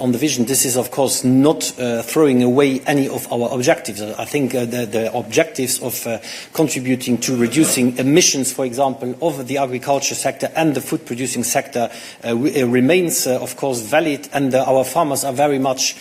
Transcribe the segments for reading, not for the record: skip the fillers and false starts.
on the vision, this is of course not throwing away any of our objectives. I think the objectives of contributing to reducing emissions, for example, of the agriculture sector and the food producing sector remains of course valid, and our farmers are very much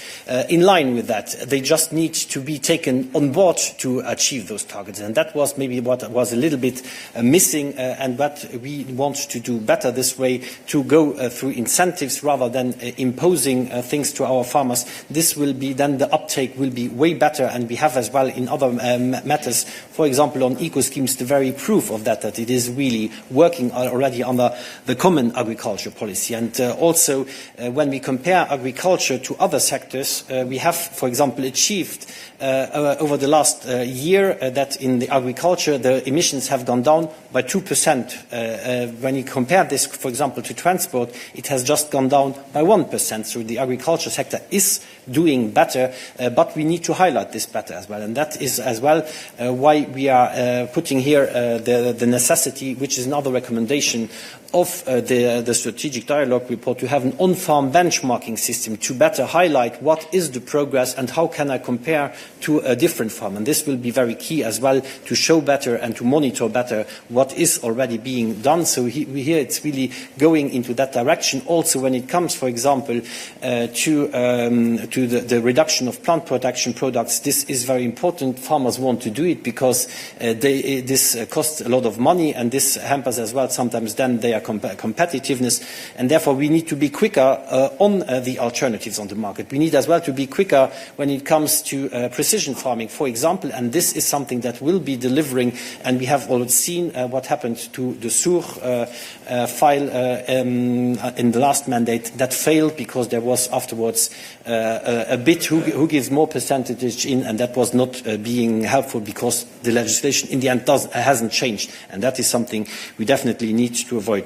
in line with that. They just need to be taken on board to achieve those targets, and that was maybe what was a little bit missing, and what we want to do better this way, to go through incentives rather than imposing things to our farmers. This will be then, the uptake will be way better, and we have as well in other matters, for example on eco schemes, the very proof of that it is really working already under the common agriculture policy. And also when we compare agriculture to other sectors, we have, for example, achieved over the last year that in the agriculture the emissions have gone down by 2%. When you compare this, for example, to transport, it has just gone down by 1%. So the agriculture sector is doing better, but we need to highlight this better as well. And that is as well why we are putting here the necessity, which is another recommendation of the strategic dialogue report, to have an on-farm benchmarking system to better highlight what is the progress and how can I compare to a different farm. And this will be very key as well, to show better and to monitor better what is already being done. So here it's really going into that direction. Also when it comes, for example, to the reduction of plant protection products, this is very important. Farmers want to do it because this costs a lot of money, and this hampers as well sometimes then their competitiveness, and therefore we need to be quicker on the alternatives on the market. We need as well to be quicker when it comes to precision farming, for example, and this is something that will be delivering, and we have all seen what happened to the Sur file in the last mandate that failed because there was afterwards a bit who gives more percentage in, and that was not being helpful because the legislation in the end hasn't changed, and that is something we definitely need to avoid.